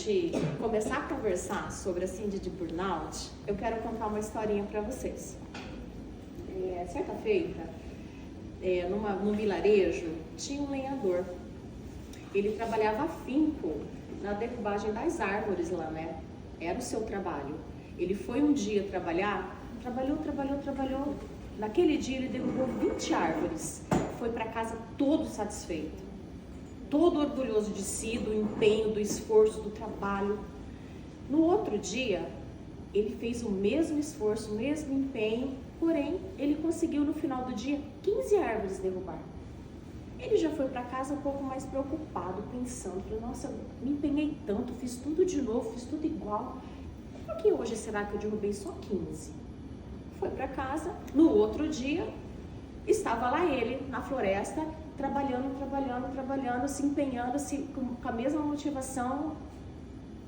gente começar a conversar sobre a síndrome de burnout, eu quero contar uma historinha para vocês. Certa feita, num vilarejo, tinha um lenhador. Ele trabalhava afinco na derrubagem das árvores lá, né? Era o seu trabalho. Ele foi um dia trabalhar, trabalhou. Naquele dia ele derrubou 20 árvores. Foi para casa todo satisfeito, todo orgulhoso de si, do empenho, do esforço, do trabalho. No outro dia, ele fez o mesmo esforço, o mesmo empenho, porém, ele conseguiu no final do dia 15 árvores derrubar. Ele já foi para casa um pouco mais preocupado, pensando, nossa, me empenhei tanto, fiz tudo de novo, fiz tudo igual. Por que hoje será que eu derrubei só 15? Foi para casa, no outro dia, estava lá ele, na floresta, trabalhando, se empenhando, com a mesma motivação,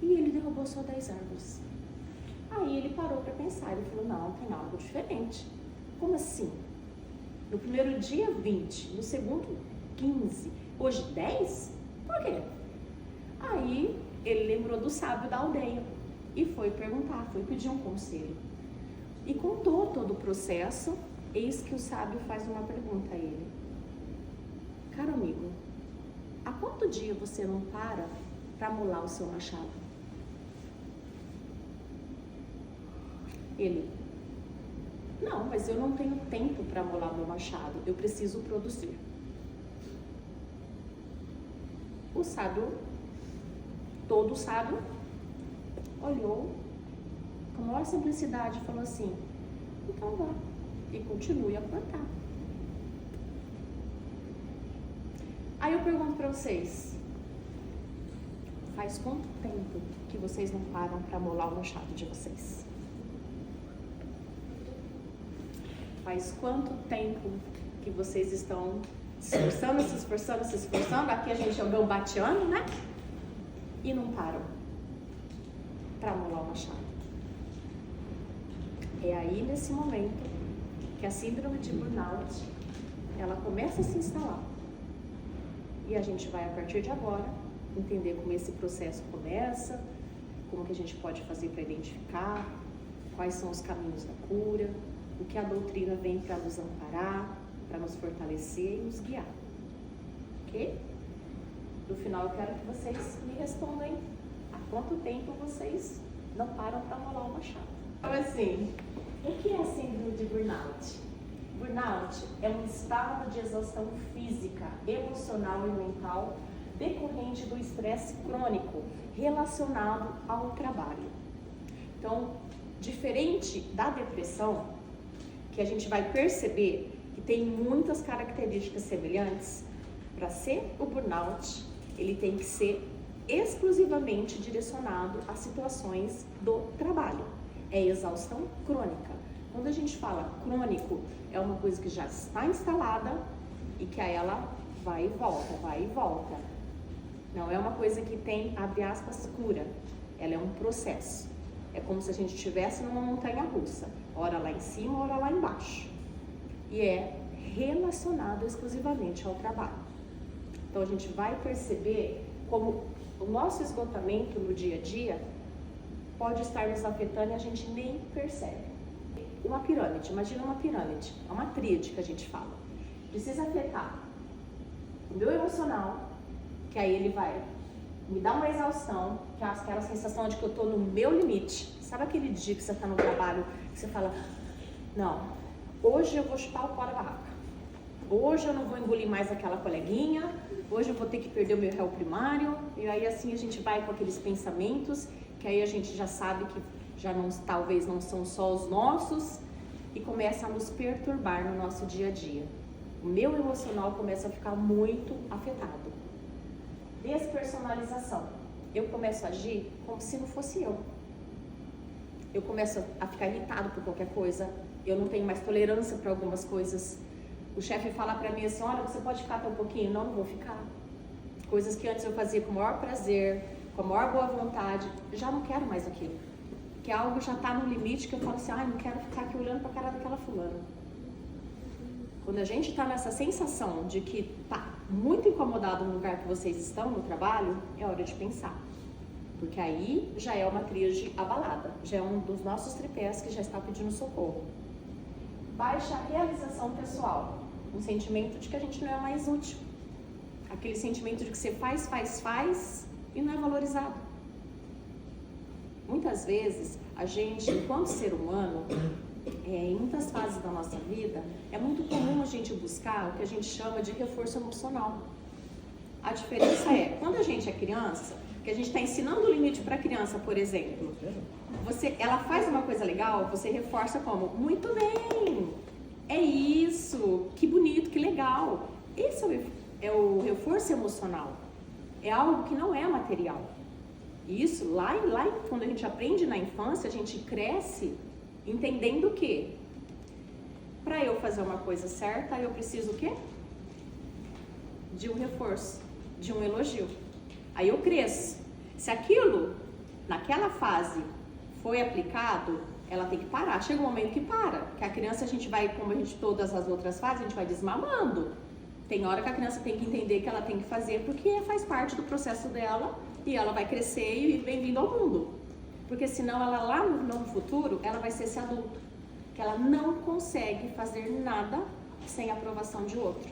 e ele derrubou só 10 árvores. Aí ele parou para pensar, ele falou, não, tem algo diferente. Como assim? No primeiro dia, 20, no segundo, 15, hoje 10? Por quê? Aí ele lembrou do sábio da aldeia e foi perguntar, foi pedir um conselho. E contou todo o processo, eis que o sábio faz uma pergunta a ele. Caro amigo, há quanto dia você não para molar o seu machado? Ele, não, mas eu não tenho tempo para molar meu machado, eu preciso produzir. O sábio, todo sábio, olhou com a maior simplicidade e falou assim, então vá e continue a plantar. Aí eu pergunto para vocês, faz quanto tempo que vocês não param para molar o machado de vocês? Faz quanto tempo que vocês estão se esforçando? Aqui a gente é o gambatiano, né? E não param para molar o machado. É aí, nesse momento, que a síndrome de burnout, ela começa a se instalar. E a gente vai, a partir de agora, entender como esse processo começa, como que a gente pode fazer para identificar, quais são os caminhos da cura, o que a doutrina vem para nos amparar, para nos fortalecer e nos guiar. Ok? No final, eu quero que vocês me respondam há quanto tempo vocês não param para molar o machado. Então, assim, o que é síndrome de burnout? Burnout é um estado de exaustão física, emocional e mental decorrente do estresse crônico relacionado ao trabalho. Então, diferente da depressão, que a gente vai perceber que tem muitas características semelhantes, para ser o burnout, ele tem que ser exclusivamente direcionado a situações do trabalho. É exaustão crônica. Quando a gente fala crônico, é uma coisa que já está instalada e que aí ela vai e volta. Não é uma coisa que tem, abre aspas, cura. Ela é um processo. É como se a gente estivesse numa montanha russa. Ora lá em cima, ora lá embaixo. E é relacionado exclusivamente ao trabalho. Então a gente vai perceber como o nosso esgotamento no dia a dia pode estar nos afetando e a gente nem percebe. Uma pirâmide, imagina uma pirâmide, é uma tríade que a gente fala. Precisa afetar o meu emocional, que aí ele vai me dar uma exaustão, que é aquela sensação de que eu estou no meu limite. Sabe aquele dia que você está no trabalho, que você fala, não, hoje eu vou chutar o pau da barraca. Hoje eu não vou engolir mais aquela coleguinha, hoje eu vou ter que perder o meu réu primário, e aí assim a gente vai com aqueles pensamentos, que aí a gente já sabe que já não, talvez não são só os nossos, e começa a nos perturbar no nosso dia a dia. O meu emocional começa a ficar muito afetado. Despersonalização. Eu começo a agir como se não fosse eu. Eu começo a ficar irritado por qualquer coisa, eu não tenho mais tolerância para algumas coisas. O chefe fala para mim assim, olha, você pode ficar até um pouquinho? Não, não vou ficar. Coisas que antes eu fazia com o maior prazer, com a maior boa vontade, já não quero mais aquilo. Que algo já está no limite que eu falo assim, não quero ficar aqui olhando para a cara daquela fulana. Quando a gente está nessa sensação de que está muito incomodado no lugar que vocês estão, no trabalho, é hora de pensar. Porque aí já é uma tríade abalada, já é um dos nossos tripés que já está pedindo socorro. Baixa realização pessoal, um sentimento de que a gente não é mais útil. Aquele sentimento de que você faz e não é valorizado. Muitas vezes, a gente, enquanto ser humano, em muitas fases da nossa vida, é muito comum a gente buscar o que a gente chama de reforço emocional. A diferença é, quando a gente é criança, que a gente está ensinando o limite para a criança, por exemplo, ela faz uma coisa legal, você reforça como? Muito bem, é isso, que bonito, que legal. Esse é o reforço emocional, é algo que não é material. Isso, lá quando a gente aprende na infância, a gente cresce entendendo o quê? Para eu fazer uma coisa certa, eu preciso o quê? De um reforço, de um elogio. Aí eu cresço. Se aquilo, naquela fase, foi aplicado, ela tem que parar. Chega um momento que para. Que a criança, a gente vai, como a gente, todas as outras fases, a gente vai desmamando. Tem hora que a criança tem que entender que ela tem que fazer, porque faz parte do processo dela, e ela vai crescer e bem-vindo ao mundo. Porque senão ela lá no futuro, ela vai ser esse adulto, que ela não consegue fazer nada sem a aprovação de outro.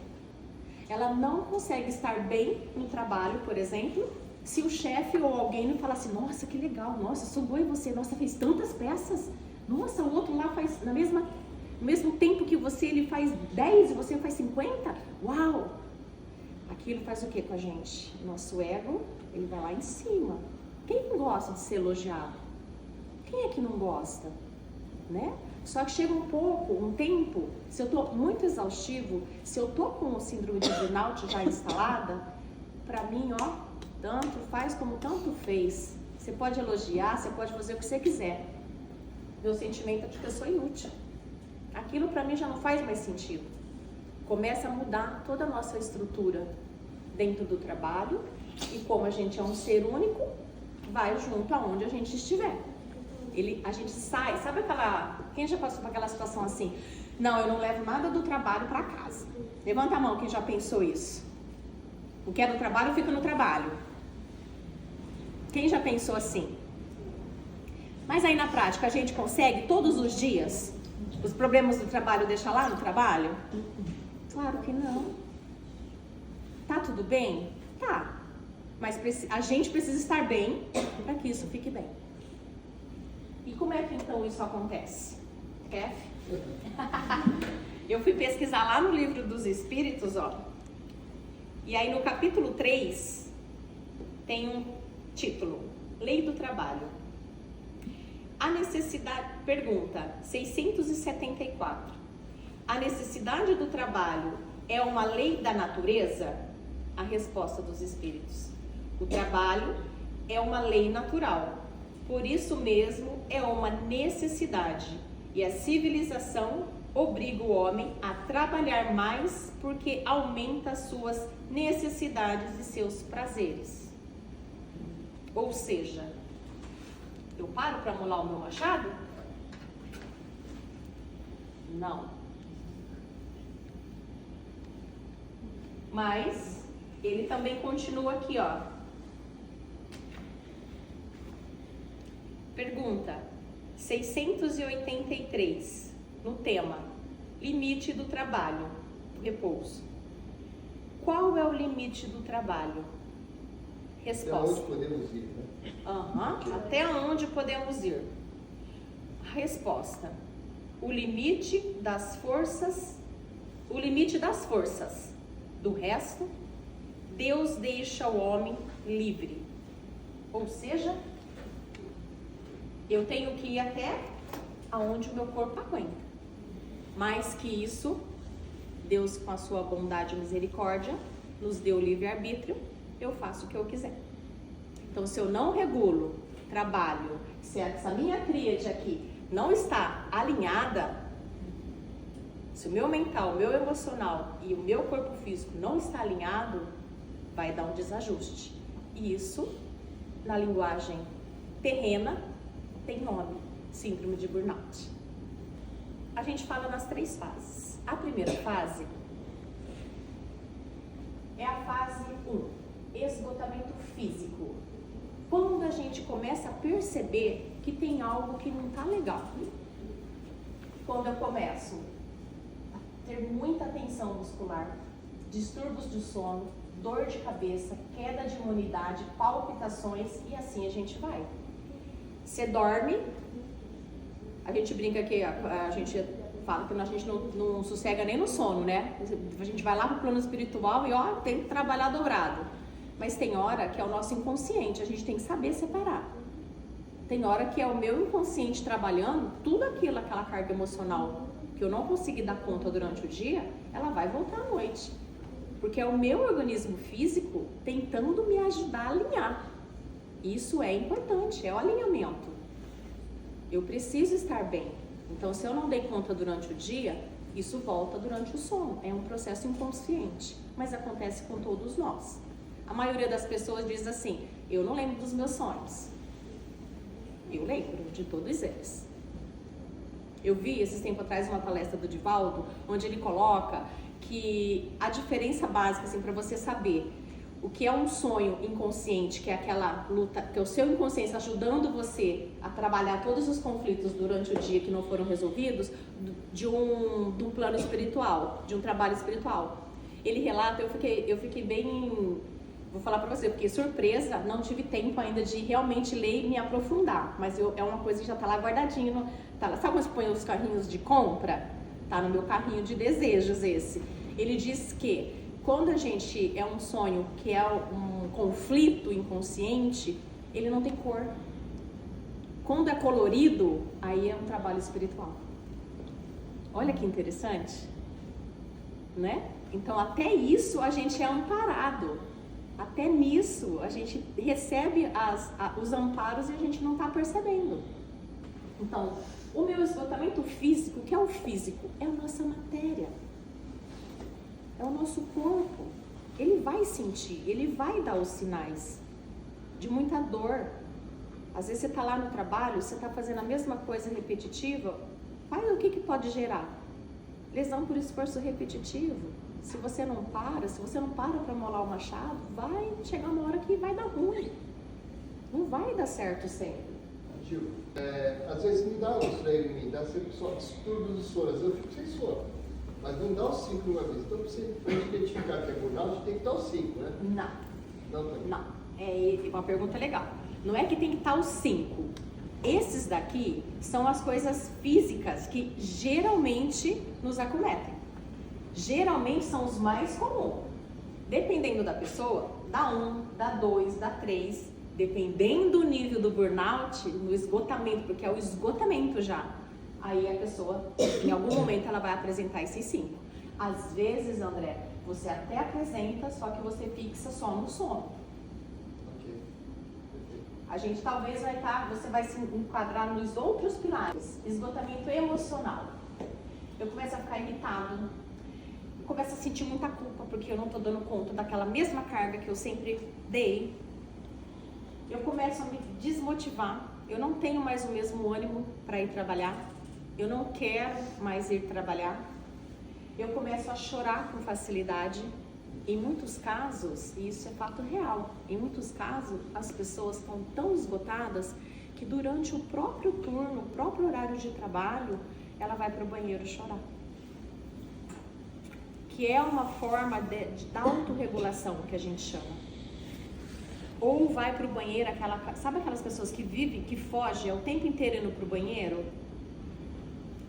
Ela não consegue estar bem no trabalho, por exemplo, se o chefe ou alguém não falar assim, nossa, que legal, nossa, sou boa em você, nossa, fez tantas peças, nossa, o outro lá faz no mesmo tempo que você, ele faz 10 e você faz 50, uau! Aquilo faz o que com a gente? Nosso ego, ele vai lá em cima. Quem não gosta de ser elogiado? Quem é que não gosta? Né? Só que chega um tempo, se eu tô muito exaustivo, se eu tô com o síndrome de burnout já instalada, pra mim, ó, tanto faz como tanto fez. Você pode elogiar, você pode fazer o que você quiser. Meu sentimento é de que eu sou inútil. Aquilo pra mim já não faz mais sentido. Começa a mudar toda a nossa estrutura dentro do trabalho e como a gente é um ser único, vai junto aonde a gente estiver. A gente sai, sabe quem já passou por aquela situação assim? Não, eu não levo nada do trabalho para casa. Levanta a mão quem já pensou isso. O que é do trabalho fica no trabalho. Quem já pensou assim? Mas aí na prática a gente consegue todos os dias os problemas do trabalho deixar lá no trabalho? Claro que não. Tá tudo bem? Tá. Mas a gente precisa estar bem para que isso fique bem. E como é que então isso acontece? Kef? Eu fui pesquisar lá no Livro dos Espíritos, ó. E aí no capítulo 3 tem um título, Lei do Trabalho. A necessidade, pergunta 674. A necessidade do trabalho é uma lei da natureza? A resposta dos Espíritos. O trabalho é uma lei natural. Por isso mesmo é uma necessidade. E a civilização obriga o homem a trabalhar mais porque aumenta suas necessidades e seus prazeres. Ou seja, eu paro para molar o meu machado? Não. Mas ele também continua aqui, ó. Pergunta 683, no tema limite do trabalho, repouso. Qual é o limite do trabalho? Resposta. Até onde podemos ir, né? Até onde podemos ir? A resposta. O limite das forças. Do resto, Deus deixa o homem livre. Ou seja, eu tenho que ir até aonde o meu corpo aguenta. Mais que isso, Deus, com a sua bondade e misericórdia, nos deu livre-arbítrio, eu faço o que eu quiser. Então, se eu não regulo trabalho, se essa minha tríade aqui não está alinhada, se o meu mental, o meu emocional e o meu corpo físico não está alinhado, vai dar um desajuste. E isso, na linguagem terrena, tem nome, síndrome de burnout. A gente fala nas 3 fases. A primeira fase é a fase 1, esgotamento físico. Quando a gente começa a perceber que tem algo que não está legal. Quando eu começo a ter muita tensão muscular, distúrbios de sono, dor de cabeça, queda de imunidade, palpitações e assim a gente vai. Você dorme, a gente brinca que a gente fala que a gente não sossega nem no sono, né? A gente vai lá pro plano espiritual e ó, tem que trabalhar dobrado. Mas tem hora que é o nosso inconsciente, a gente tem que saber separar. Tem hora que é o meu inconsciente trabalhando, tudo aquilo, aquela carga emocional que eu não consegui dar conta durante o dia, ela vai voltar à noite. Porque é o meu organismo físico tentando me ajudar a alinhar. Isso é importante, é o alinhamento. Eu preciso estar bem. Então, se eu não dei conta durante o dia, isso volta durante o sono. É um processo inconsciente, mas acontece com todos nós. A maioria das pessoas diz assim, eu não lembro dos meus sonhos. Eu lembro de todos eles. Eu vi esses tempos atrás uma palestra do Divaldo, onde ele coloca que a diferença básica, assim, para você saber o que é um sonho inconsciente, que é aquela luta, que é o seu inconsciente ajudando você a trabalhar todos os conflitos durante o dia que não foram resolvidos, de um plano espiritual, de um trabalho espiritual. Ele relata, eu fiquei bem, vou falar pra você, porque surpresa, não tive tempo ainda de realmente ler e me aprofundar, mas é uma coisa que já tá lá guardadinho, tá lá, sabe quando você põe os carrinhos de compra? Tá no meu carrinho de desejos esse. Ele diz que quando a gente é um sonho que é um conflito inconsciente, ele não tem cor. Quando é colorido, aí é um trabalho espiritual. Olha que interessante, né? Então até isso a gente é amparado. Até nisso a gente recebe os amparos e a gente não está percebendo. Então, o meu esgotamento físico, o que é o físico? É a nossa matéria. É o nosso corpo. Ele vai sentir, ele vai dar os sinais de muita dor. Às vezes você está lá no trabalho, você está fazendo a mesma coisa repetitiva. O que pode gerar? Lesão por esforço repetitivo. Se você não para molar o machado, vai chegar uma hora que vai dar ruim. Não vai dar certo sempre. Gil, às vezes me dá os treinos em mim, dá sempre só distúrbios de sono, eu fico sem sono. Mas não dá os 5 uma vez. Então, para gente identificar que é burnout, tem que estar os 5, né? Não. É uma pergunta legal. Não é que tem que estar os 5. Esses daqui são as coisas físicas que geralmente nos acometem. Geralmente são os mais comuns. Dependendo da pessoa, dá 1, dá 2, dá 3. Dependendo do nível do burnout, no esgotamento, porque é o esgotamento já. Aí a pessoa, em algum momento, ela vai apresentar esses 5. Às vezes, André, você até apresenta, só que você fixa só no sono. Ok. A gente talvez você vai se enquadrar nos outros pilares. Esgotamento emocional. Eu começo a ficar irritado, eu começo a sentir muita culpa, porque eu não estou dando conta daquela mesma carga que eu sempre dei. Eu começo a me desmotivar, eu não tenho mais o mesmo ânimo para ir trabalhar. Eu não quero mais ir trabalhar. Eu começo a chorar com facilidade. Em muitos casos, e isso é fato real, em muitos casos as pessoas estão tão esgotadas que durante o próprio turno, o próprio horário de trabalho, ela vai para o banheiro chorar. Que é uma forma de autorregulação que a gente chama. Ou vai para o banheiro, sabe aquelas pessoas que vivem, que fogem o tempo inteiro indo para o banheiro?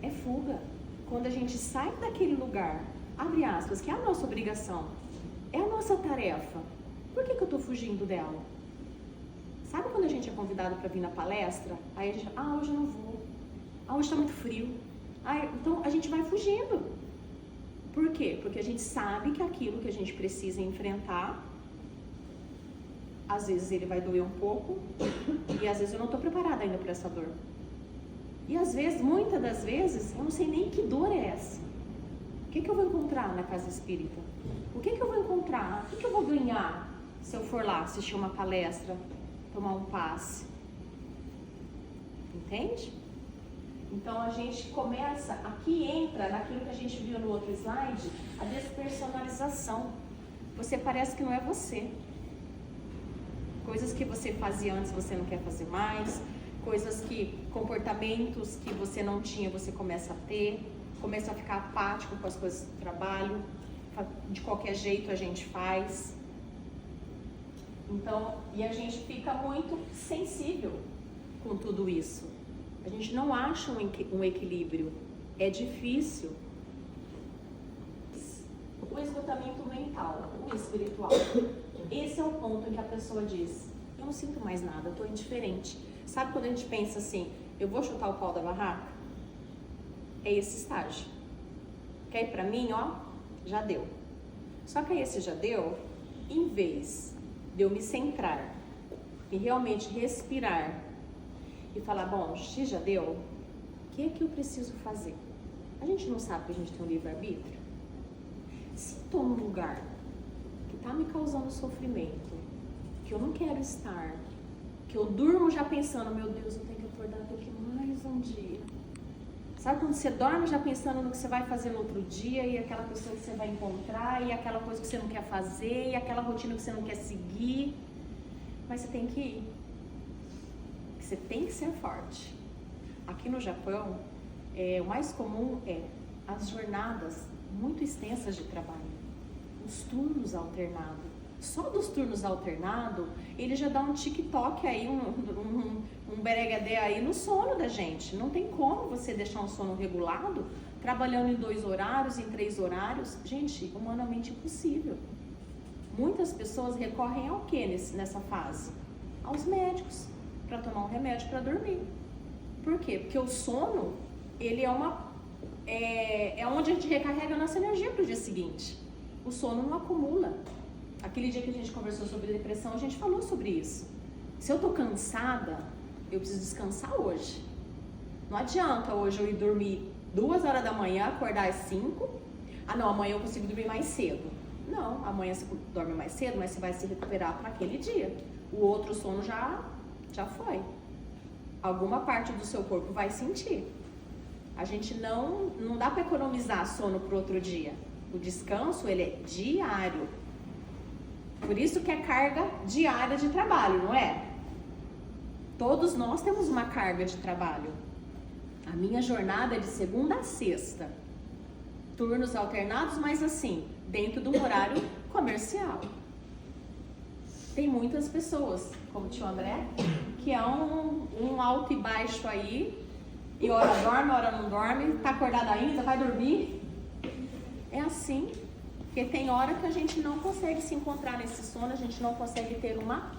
É fuga. Quando a gente sai daquele lugar, abre aspas, que é a nossa obrigação, é a nossa tarefa, por que eu estou fugindo dela? Sabe quando a gente é convidado para vir na palestra? Aí a gente hoje eu não vou. Hoje está muito frio. Então a gente vai fugindo. Por quê? Porque a gente sabe que aquilo que a gente precisa enfrentar, às vezes ele vai doer um pouco, e às vezes eu não estou preparada ainda para essa dor. E às vezes, muitas das vezes, eu não sei nem que dor é essa. O que eu vou encontrar na casa espírita? O que eu vou encontrar? O que eu vou ganhar se eu for lá assistir uma palestra, tomar um passe? Entende? Então a gente começa, aqui entra naquilo que a gente viu no outro slide, a despersonalização. Você parece que não é você. Coisas que você fazia antes você não quer fazer mais, comportamentos que você não tinha, você começa a ter, começa a ficar apático com as coisas do trabalho, de qualquer jeito a gente faz. Então, e a gente fica muito sensível com tudo isso. A gente não acha um equilíbrio, é difícil. O esgotamento mental, o espiritual, esse é o ponto em que a pessoa diz, eu não sinto mais nada, eu estou indiferente. Sabe quando a gente pensa assim, eu vou chutar o pau da barraca? É esse estágio. Que aí pra mim, ó, já deu. Só que aí esse já deu, em vez de eu me centrar e realmente respirar e falar, bom, se já deu, o que é que eu preciso fazer? A gente não sabe que a gente tem um livre-arbítrio? Se estou num lugar que está me causando sofrimento, que eu não quero estar, que eu durmo já pensando, meu Deus, eu tenho que acordar daqui mais um dia. Sabe quando você dorme já pensando no que você vai fazer no outro dia, e aquela pessoa que você vai encontrar, e aquela coisa que você não quer fazer, e aquela rotina que você não quer seguir, mas você tem que ir. Você tem que ser forte. Aqui no Japão, o mais comum é as jornadas muito extensas de trabalho, os turnos alternados. Só dos turnos alternados, ele já dá um tic-toc aí, um beregadé aí no sono da gente. Não tem como você deixar um sono regulado, trabalhando em 2 horários, em 3 horários. Gente, humanamente impossível. Muitas pessoas recorrem ao que nessa fase? Aos médicos, para tomar um remédio para dormir. Por quê? Porque o sono, ele é onde a gente recarrega a nossa energia para o dia seguinte. O sono não acumula. Aquele dia que a gente conversou sobre depressão, a gente falou sobre isso. Se eu tô cansada, eu preciso descansar hoje. Não adianta hoje eu ir dormir 2 horas da manhã, acordar às 5. Ah não, amanhã eu consigo dormir mais cedo. Não, amanhã você dorme mais cedo, mas você vai se recuperar para aquele dia. O outro sono já foi. Alguma parte do seu corpo vai sentir. A gente não dá para economizar sono para outro dia. O descanso, ele é diário. Por isso que é carga diária de trabalho, não é? Todos nós temos uma carga de trabalho. A minha jornada é de segunda a sexta. Turnos alternados, mas assim, dentro do horário comercial. Tem muitas pessoas, como o tio André, que é um alto e baixo aí, e hora dorme, hora não dorme, tá acordado ainda, vai dormir. É assim. Porque tem hora que a gente não consegue se encontrar nesse sono, a gente não consegue ter uma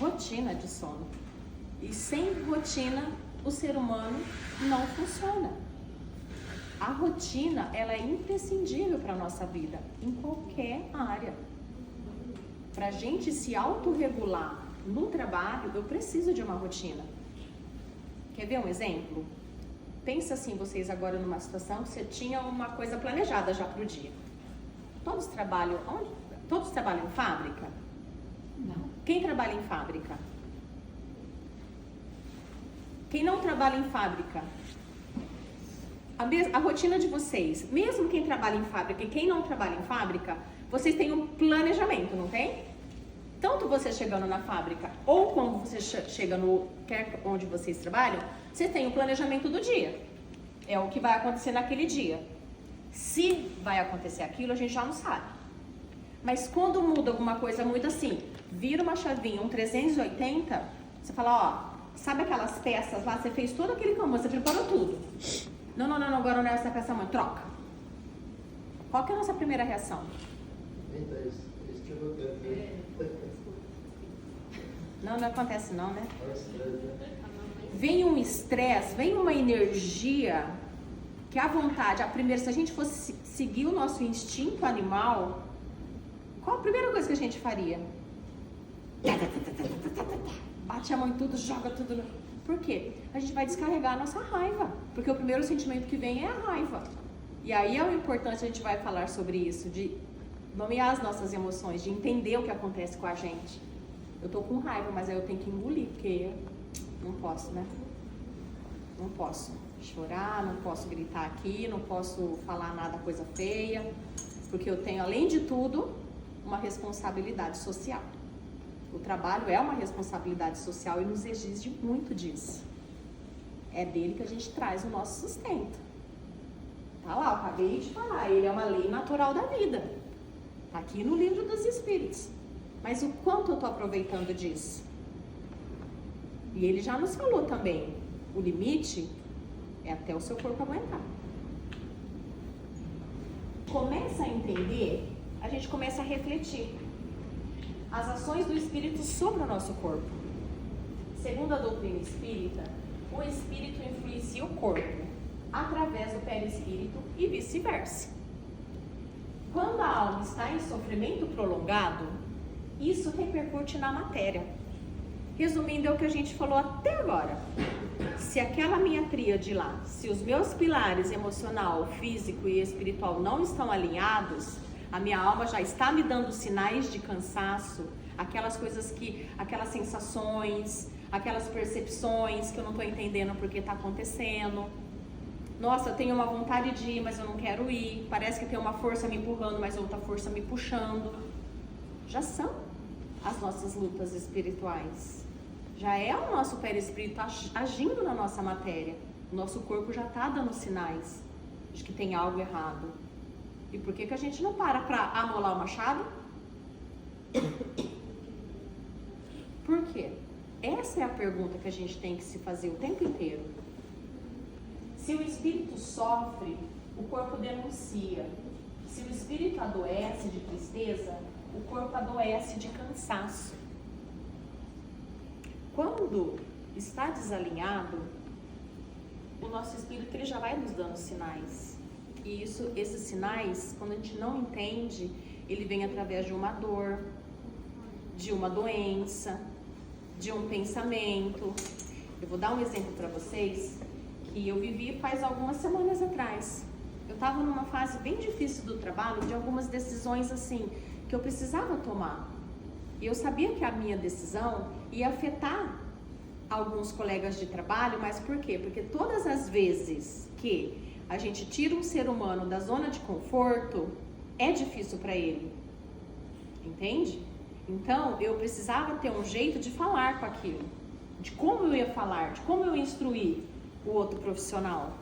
rotina de sono. E sem rotina, o ser humano não funciona. A rotina, ela é imprescindível para a nossa vida, em qualquer área. Para a gente se autorregular no trabalho, eu preciso de uma rotina. Quer ver um exemplo? Pensa assim, vocês agora numa situação que você tinha uma coisa planejada já para o dia. Todos trabalham onde? Todos trabalham em fábrica? Não. Quem trabalha em fábrica? Quem não trabalha em fábrica? A rotina de vocês, mesmo quem trabalha em fábrica e quem não trabalha em fábrica, vocês têm um planejamento, não tem? Tanto você chegando na fábrica ou quando você chega quer onde vocês trabalham, vocês têm um planejamento do dia. É o que vai acontecer naquele dia. Se vai acontecer aquilo, a gente já não sabe. Mas quando muda alguma coisa muito assim, vira uma chavinha, um 380, você fala, ó, sabe aquelas peças lá, você fez todo aquele caminho, você preparou tudo. Não, agora não é essa peça, mãe, troca. Qual que é a nossa primeira reação? Não acontece não, né? Vem um estresse, vem uma energia que a vontade, se a gente fosse seguir o nosso instinto animal, qual a primeira coisa que a gente faria? Bate a mão em tudo, joga tudo. Por quê? A gente vai descarregar a nossa raiva, porque o primeiro sentimento que vem é a raiva. E aí é o importante, a gente vai falar sobre isso, de nomear as nossas emoções, de entender o que acontece com a gente. Eu tô com raiva, mas aí eu tenho que engolir, porque não posso, né? Não posso chorar, não posso gritar aqui, não posso falar nada coisa feia, porque eu tenho, além de tudo, uma responsabilidade social. O trabalho é uma responsabilidade social e nos exige muito disso. É dele que a gente traz o nosso sustento. Tá lá, eu acabei de falar, ele é uma lei natural da vida. Tá aqui no livro dos Espíritos. Mas o quanto eu estou aproveitando disso? E ele já nos falou também, o limite é até o seu corpo aguentar. Começa a entender, a gente começa a refletir as ações do espírito sobre o nosso corpo. Segundo a doutrina espírita, o espírito influencia o corpo através do perispírito e vice-versa. Quando a alma está em sofrimento prolongado, isso repercute na matéria. Resumindo, é o que a gente falou até agora. Se aquela minha tríade lá, se os meus pilares emocional, físico e espiritual não estão alinhados, a minha alma já está me dando sinais de cansaço, aquelas coisas aquelas sensações, aquelas percepções que eu não estou entendendo porque está acontecendo. Nossa, eu tenho uma vontade de ir, mas eu não quero ir. Parece que tem uma força me empurrando, mas outra força me puxando. Já são as nossas lutas espirituais. Já é o nosso perispírito agindo na nossa matéria. O nosso corpo já está dando sinais de que tem algo errado. E por que a gente não para amolar o machado? Por quê? Essa é a pergunta que a gente tem que se fazer o tempo inteiro. Se o espírito sofre, o corpo denuncia. Se o espírito adoece de tristeza, o corpo adoece de cansaço. Quando está desalinhado, o nosso espírito ele já vai nos dando sinais. E esses sinais, quando a gente não entende, ele vem através de uma dor, de uma doença, de um pensamento. Eu vou dar um exemplo para vocês que eu vivi faz algumas semanas atrás. Eu estava numa fase bem difícil do trabalho, de algumas decisões assim, que eu precisava tomar. E eu sabia que a minha decisão ia afetar alguns colegas de trabalho, mas por quê? Porque todas as vezes que a gente tira um ser humano da zona de conforto, é difícil para ele. Entende? Então, eu precisava ter um jeito de falar com aquilo. De como eu ia falar, de como eu ia instruir o outro profissional.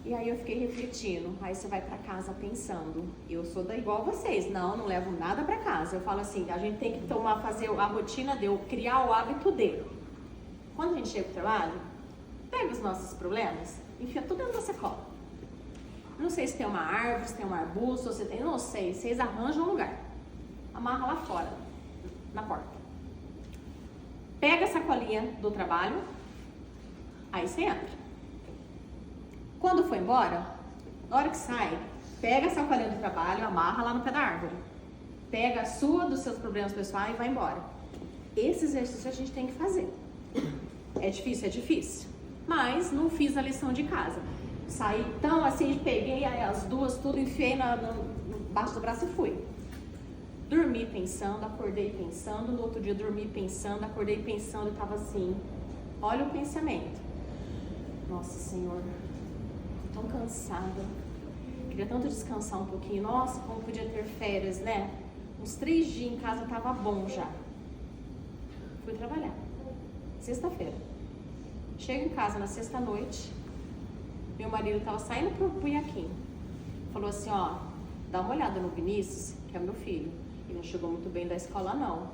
E aí eu fiquei refletindo. Aí você vai para casa pensando, eu sou igual vocês, não levo nada para casa. Eu falo assim, a gente tem que fazer a rotina de eu criar o hábito dele. Quando a gente chega pro trabalho, pega os nossos problemas, enfia tudo dentro da sacola. Não sei se tem uma árvore, se tem um arbusto, se tem, não sei, vocês arranjam um lugar. Amarra lá fora, na porta. Pega a sacolinha do trabalho, aí você entra. Quando for embora, na hora que sai, pega a sacolinha do trabalho, amarra lá no pé da árvore. Pega a sua, dos seus problemas pessoais e vai embora. Esse exercício a gente tem que fazer. É difícil? É difícil. Mas não fiz a lição de casa. Saí tão assim, peguei as duas, tudo, enfiei embaixo do braço e fui. Dormi pensando, acordei pensando, no outro dia dormi pensando, acordei pensando e tava assim, olha o pensamento. Nossa Senhor, tô tão cansada, queria tanto descansar um pouquinho, nossa, como podia ter férias, né? Uns 3 dias em casa tava bom já. Fui trabalhar, sexta-feira. Chego em casa na sexta-noite, meu marido tava saindo pro Punhaquim, falou assim, ó, dá uma olhada no Vinícius, que é meu filho. Ele não chegou muito bem da escola, não.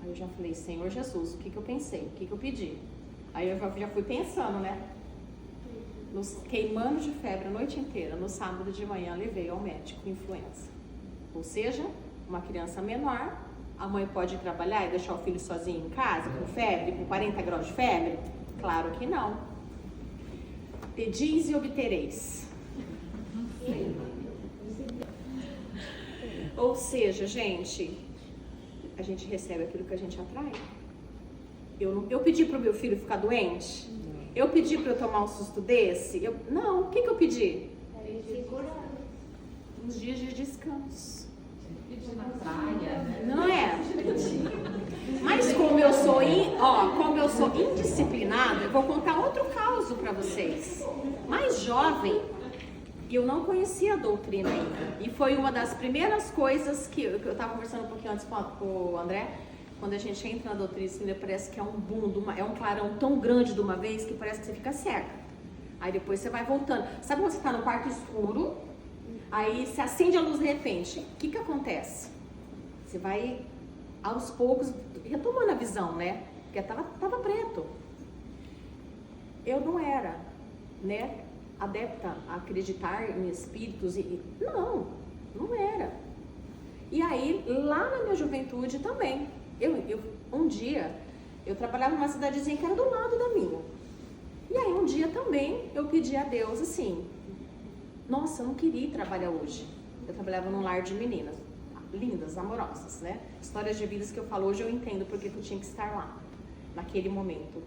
Aí eu já falei, Senhor Jesus, o que eu pensei? O que eu pedi? Aí eu já fui pensando, né? Nos queimando de febre a noite inteira. No sábado de manhã, levei ao médico com influenza. Ou seja, uma criança menor, a mãe pode trabalhar e deixar o filho sozinho em casa, com febre, com 40 graus de febre? Claro que não. Pedis e obtereis. Ou seja, gente, a gente recebe aquilo que a gente atrai. Eu pedi para o meu filho ficar doente? Eu pedi para eu tomar um susto desse? Não, o que eu pedi? Uns dias de descanso. Na praia, né? Não é? Mas como eu sou indisciplinada, eu vou contar outro caso para vocês. Mais jovem, eu não conhecia a doutrina ainda. E foi uma das primeiras coisas que eu estava conversando um pouquinho antes com o André, quando a gente entra na doutrina espírita, parece que é um boom, é um clarão tão grande de uma vez que parece que você fica cega. Aí depois você vai voltando. Sabe quando você está no quarto escuro, aí você acende a luz de repente? O que acontece? Você vai, aos poucos, retomando a visão, né? Porque tava preto. Eu não era, né, adepta a acreditar em espíritos. Não era. E aí, lá na minha juventude também, um dia, eu trabalhava numa cidadezinha que era do lado da minha. E aí, um dia também, eu pedi a Deus assim, nossa, eu não queria trabalhar hoje. Eu trabalhava num lar de meninas, lindas, amorosas, né? Histórias de vidas que eu falo hoje, eu entendo porque eu tinha que estar lá, naquele momento.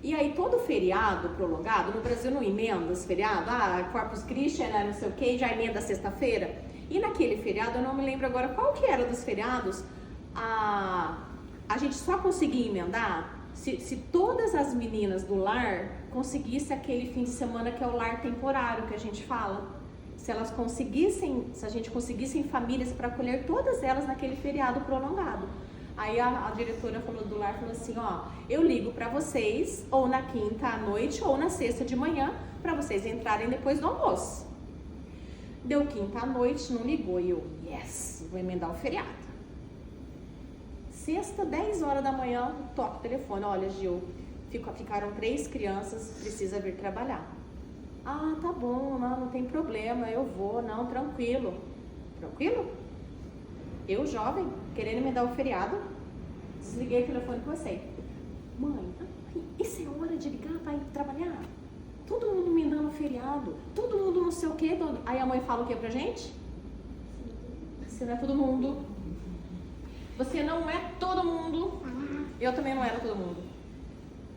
E aí, todo feriado prolongado, no Brasil não emenda os feriados, Corpus Christi, não sei o que, já emenda sexta-feira. E naquele feriado, eu não me lembro agora qual que era dos feriados, a gente só conseguia emendar se todas as meninas do lar conseguissem aquele fim de semana que é o lar temporário que a gente fala. Se a gente conseguisse famílias para acolher todas elas naquele feriado prolongado. Aí a diretora do lar falou assim, eu ligo para vocês ou na quinta à noite ou na sexta de manhã para vocês entrarem depois do almoço. Deu quinta à noite, não ligou e eu, yes, vou emendar o feriado. Sexta, 10 horas da manhã, toco o telefone, olha Gil, ficaram 3 crianças, precisa vir trabalhar. Tá bom, não tem problema, eu vou, não, tranquilo. Tranquilo? Eu, jovem, querendo emendar o feriado, desliguei o telefone com você. Mãe, isso é hora de ligar para ir trabalhar? Todo mundo emendando o feriado, todo mundo não sei o quê. Aí a mãe fala o que pra gente? Você não é todo mundo. Você não é todo mundo. Eu também não era todo mundo.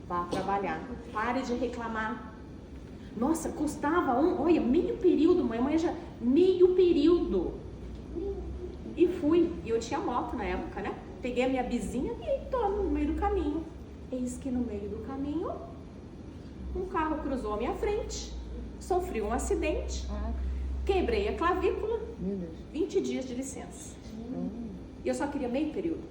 Vá trabalhar. Pare de reclamar. Nossa, custava meio período, mãe já meio período. E fui. E eu tinha moto na época, né? Peguei a minha bizinha e tô no meio do caminho. Eis que no meio do caminho, um carro cruzou a minha frente, sofri um acidente, quebrei a clavícula, 20 dias de licença. E eu só queria meio período.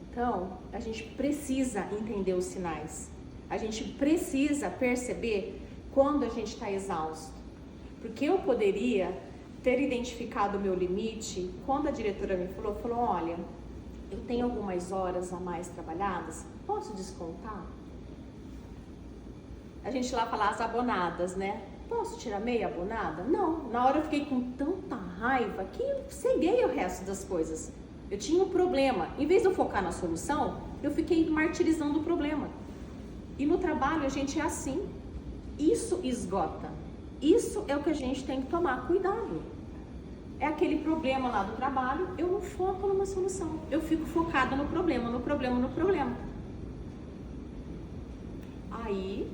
Então, a gente precisa entender os sinais. A gente precisa perceber quando a gente está exausto. Porque eu poderia ter identificado o meu limite quando a diretora me falou, olha, eu tenho algumas horas a mais trabalhadas, posso descontar? A gente lá fala as abonadas, né? Posso tirar meia abonada? Não, na hora eu fiquei com tanta raiva que eu ceguei o resto das coisas. Eu tinha um problema, em vez de eu focar na solução, eu fiquei martirizando o problema. E no trabalho a gente é assim, isso esgota, isso é o que a gente tem que tomar cuidado. É aquele problema lá do trabalho, eu não foco numa solução, eu fico focada no problema. Aí,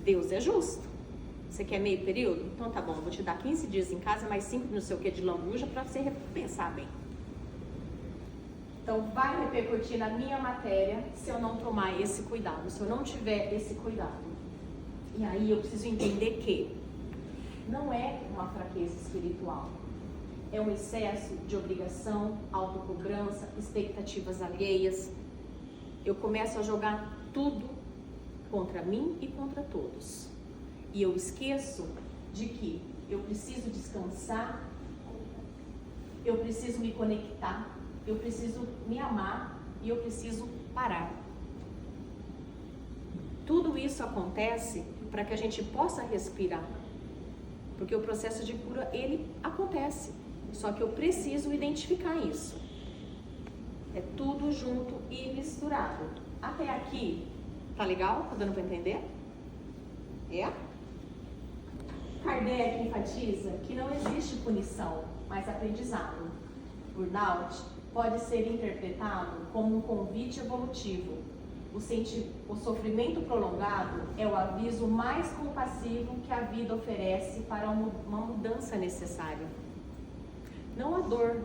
Deus é justo. Você quer meio período? Então tá bom, vou te dar 15 dias em casa, mais 5 não sei o que de lambuja para você repensar bem. Então vai repercutir na minha matéria se eu não tomar esse cuidado, se eu não tiver esse cuidado. E aí eu preciso entender que não é uma fraqueza espiritual. É um excesso de obrigação, autocobrança, expectativas alheias. Eu começo a jogar tudo contra mim e contra todos. E eu esqueço de que eu preciso descansar, eu preciso me conectar, eu preciso me amar e eu preciso parar. Tudo isso acontece para que a gente possa respirar. Porque o processo de cura, ele acontece. Só que eu preciso identificar isso. É tudo junto e misturado. Até aqui, tá legal? Tá dando para entender? É? Kardec enfatiza que não existe punição, mas aprendizado. Burnout pode ser interpretado como um convite evolutivo. O sofrimento prolongado é o aviso mais compassivo que a vida oferece para uma mudança necessária. Não a dor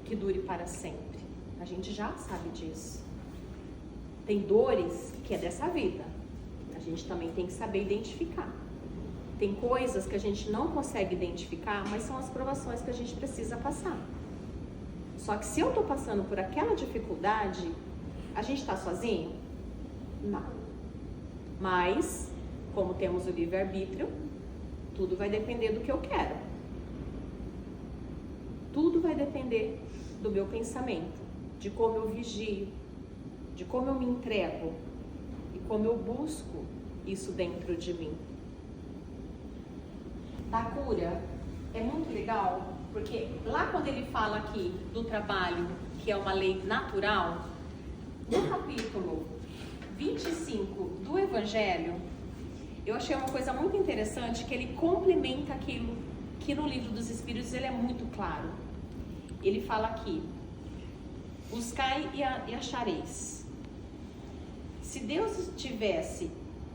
que dure para sempre. A gente já sabe disso. Tem dores que é dessa vida. A gente também tem que saber identificar. Tem coisas que a gente não consegue identificar, mas são as provações que a gente precisa passar. Só que se eu estou passando por aquela dificuldade, a gente está sozinho? Não. Mas, como temos o livre-arbítrio, tudo vai depender do que eu quero. Tudo vai depender do meu pensamento, de como eu vigio, de como eu me entrego e como eu busco isso dentro de mim. Da cura é muito legal, porque lá quando ele fala aqui do trabalho, que é uma lei natural, no capítulo 25 do Evangelho, eu achei uma coisa muito interessante, que ele complementa aquilo que no Livro dos Espíritos ele é muito claro. Ele fala aqui: buscai e achareis. Se Deus tivesse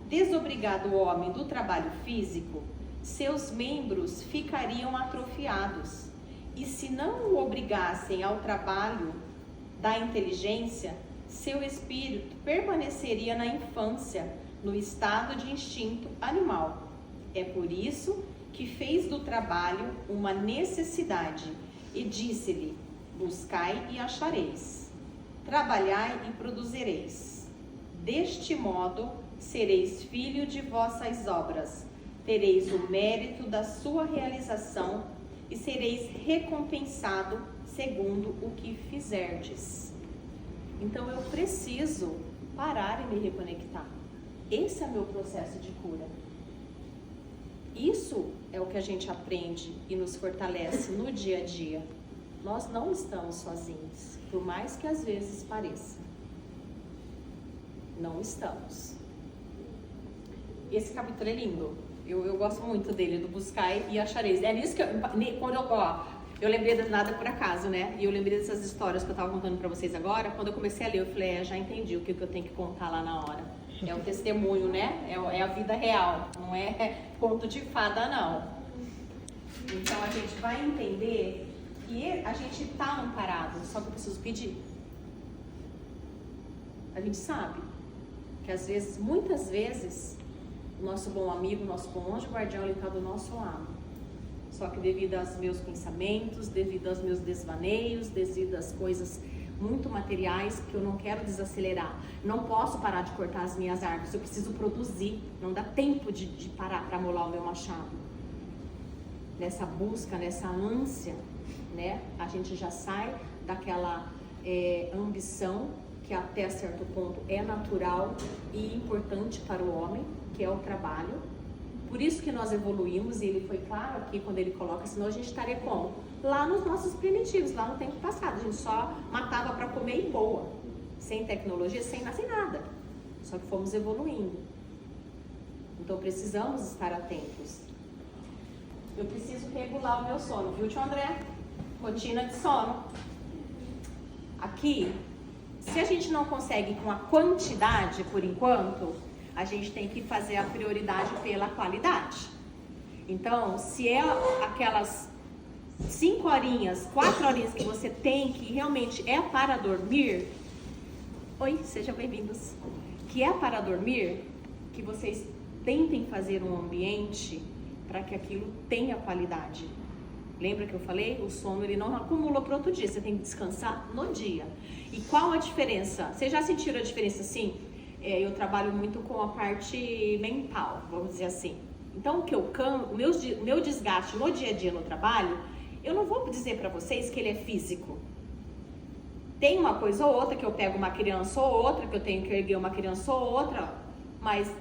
desobrigado o homem do trabalho físico, seus membros ficariam atrofiados. E se não o obrigassem ao trabalho da inteligência, seu espírito permaneceria na infância, no estado de instinto animal. É por isso que fez do trabalho uma necessidade e disse-lhe: buscai e achareis, trabalhai e produzireis. Deste modo sereis filho de vossas obras, tereis o mérito da sua realização e sereis recompensado segundo o que fizerdes. Então eu preciso parar e me reconectar. Esse é meu processo de cura. Isso é o que a gente aprende e nos fortalece no dia a dia. Nós não estamos sozinhos, por mais que às vezes pareça. Não estamos. Esse capítulo é lindo. Eu gosto muito dele, do buscai e achareis. É nisso que eu lembrei de nada por acaso, né? E eu lembrei dessas histórias que eu estava contando para vocês agora. Quando eu comecei a ler, eu falei, já entendi o que eu tenho que contar lá na hora. É o testemunho, né? É a vida real, não é conto de fada, não. Então a gente vai entender que a gente está amparado, só que eu preciso pedir. A gente sabe que às vezes, muitas vezes, o nosso bom amigo, nosso bom anjo guardião, ele está do nosso lado. Só que devido aos meus pensamentos, devido aos meus desvaneios, devido às coisas muito materiais que eu não quero desacelerar. Não posso parar de cortar as minhas árvores, eu preciso produzir. Não dá tempo de parar para molar o meu machado. Nessa busca, nessa ânsia, né? A gente já sai daquela ambição que até certo ponto é natural e importante para o homem, que é o trabalho. Por isso que nós evoluímos, e ele foi claro aqui quando ele coloca, senão a gente estaria como? Lá nos nossos primitivos, lá no tempo passado, a gente só matava para comer e boa, sem tecnologia, sem nada. Só que fomos evoluindo. Então precisamos estar atentos. Eu preciso regular o meu sono, viu, tio André? Rotina de sono. Aqui, se a gente não consegue com a quantidade por enquanto, a gente tem que fazer a prioridade pela qualidade. Então, se é aquelas 5 horinhas, 4 horinhas que você tem, que realmente é para dormir, oi, sejam bem-vindos, que é para dormir, que vocês tentem fazer um ambiente para que aquilo tenha qualidade. Lembra que eu falei? O sono ele não acumula para outro dia, você tem que descansar no dia. E qual a diferença? Vocês já sentiram a diferença assim? Eu trabalho muito com a parte mental, vamos dizer assim. Então, o meu desgaste no dia a dia no trabalho, eu não vou dizer para vocês que ele é físico. Tem uma coisa ou outra que eu pego uma criança ou outra, que eu tenho que erguer uma criança ou outra, mas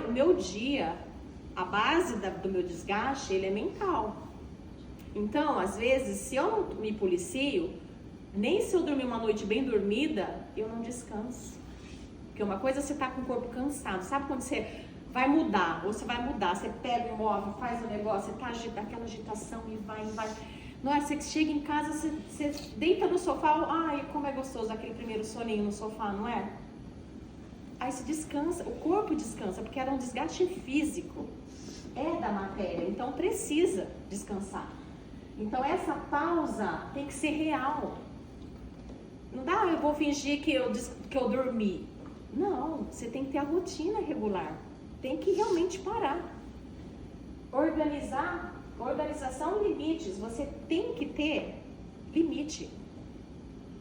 o meu dia, a base do meu desgaste, ele é mental. Então, às vezes, se eu não me policio, nem se eu dormir uma noite bem dormida, eu não descanso. Porque uma coisa é você tá com o corpo cansado, sabe quando você vai mudar, ou você vai mudar, você pega o móvel, faz o negócio, você tá aquela agitação e vai. Nossa, você chega em casa, você deita no sofá, ai, como é gostoso aquele primeiro soninho no sofá, não é? Aí você descansa, o corpo descansa, porque era um desgaste físico, é da matéria, então precisa descansar. Então essa pausa tem que ser real. Não dá, eu vou fingir que eu dormi. Não, você tem que ter a rotina regular. Tem que realmente parar. Organização, limites. Você tem que ter limite.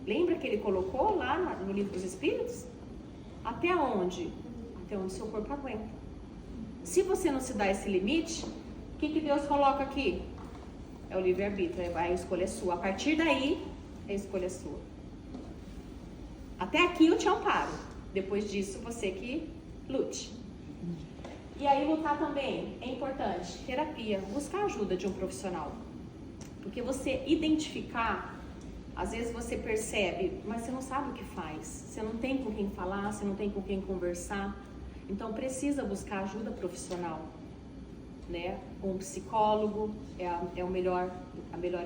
Lembra que ele colocou lá no livro dos Espíritos? Até onde? Até onde seu corpo aguenta. Se você não se dá esse limite, o que Deus coloca aqui? É o livre-arbítrio, a escolha é sua. A partir daí, a escolha é sua. Até aqui eu te amparo. Depois disso, você que lute. E aí lutar também é importante. Terapia, buscar ajuda de um profissional. Porque você identificar, às vezes você percebe, mas você não sabe o que faz. Você não tem com quem falar, você não tem com quem conversar. Então precisa buscar ajuda profissional, né? Um psicólogo é a melhor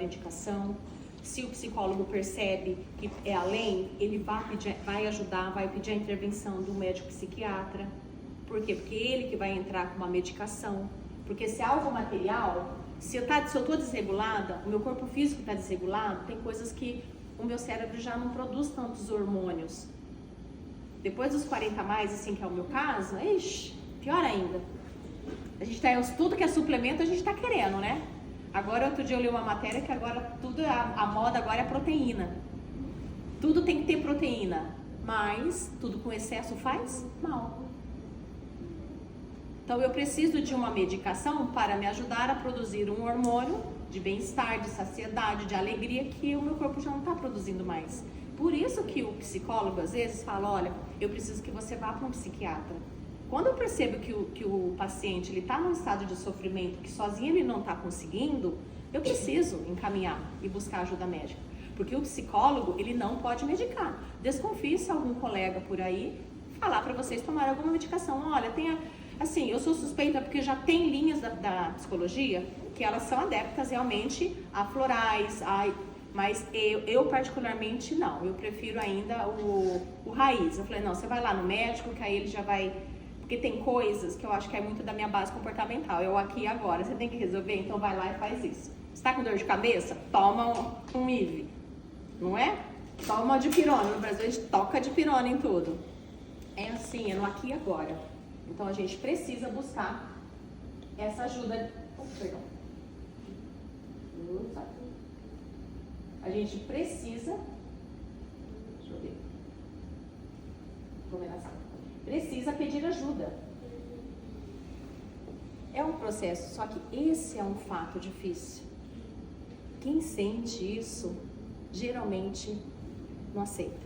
indicação. Se o psicólogo percebe que é além, ele vai ajudar, vai pedir a intervenção do médico psiquiatra. Por quê? Porque ele que vai entrar com uma medicação. Porque se é algo material, se eu estou desregulada, o meu corpo físico está desregulado, tem coisas que o meu cérebro já não produz tantos hormônios. Depois dos 40 mais, assim que é o meu caso, pior ainda. A gente tudo que é suplemento a gente está querendo, né? Agora, outro dia eu li uma matéria que agora tudo, a moda agora é proteína. Tudo tem que ter proteína, mas tudo com excesso faz mal. Então eu preciso de uma medicação para me ajudar a produzir um hormônio de bem-estar, de saciedade, de alegria que o meu corpo já não está produzindo mais. Por isso que o psicólogo às vezes fala, olha, eu preciso que você vá para um psiquiatra. Quando eu percebo que o paciente está num estado de sofrimento, que sozinho ele não está conseguindo, eu preciso encaminhar e buscar ajuda médica. Porque o psicólogo, ele não pode medicar. Desconfie se algum colega por aí falar para vocês tomarem alguma medicação. Olha, assim, eu sou suspeita porque já tem linhas da psicologia que elas são adeptas realmente a florais, mas eu particularmente não. Eu prefiro ainda o raiz. Eu falei, não, você vai lá no médico que aí ele já vai... Porque tem coisas que eu acho que é muito da minha base comportamental. Eu aqui e agora, você tem que resolver, então vai lá e faz isso. Você tá com dor de cabeça? Toma um IV, não é? Toma uma dipirona. No Brasil a gente toca dipirona em tudo. É assim, é no aqui e agora. Então a gente precisa buscar essa ajuda. Perdão. A gente precisa. Deixa eu ver. Vou ver na sala. Precisa pedir ajuda. É um processo, só que esse é um fato difícil. Quem sente isso, geralmente não aceita.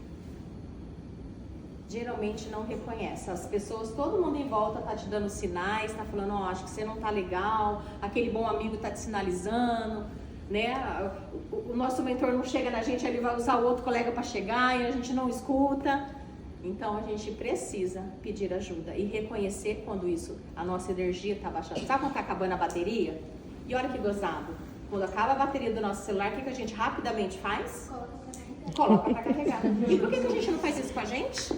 Geralmente não reconhece. As pessoas, todo mundo em volta tá te dando sinais, tá falando, acho que você não tá legal, aquele bom amigo tá te sinalizando, né? O nosso mentor não chega na gente, ele vai usar o outro colega para chegar e a gente não escuta. Então a gente precisa pedir ajuda e reconhecer quando a nossa energia está baixando. Sabe quando está acabando a bateria? E olha que gozado. Quando acaba a bateria do nosso celular, o que a gente rapidamente faz? Coloca para carregar. E por que a gente não faz isso com a gente?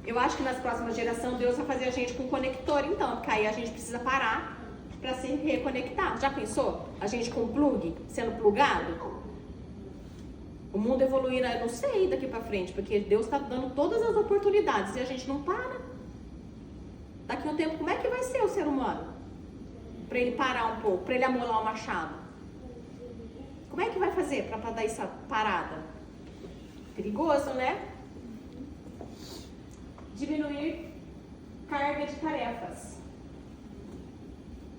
Eu acho que nas próximas gerações Deus vai fazer a gente com conector, então, porque aí a gente precisa parar para se reconectar. Já pensou? A gente com plug, sendo plugado? O mundo evoluirá, eu não sei daqui para frente, porque Deus está dando todas as oportunidades e a gente não para. Daqui a um tempo, como é que vai ser o ser humano? Para ele parar um pouco, para ele amolar o machado. Como é que vai fazer para dar essa parada? Perigoso, né? Diminuir carga de tarefas.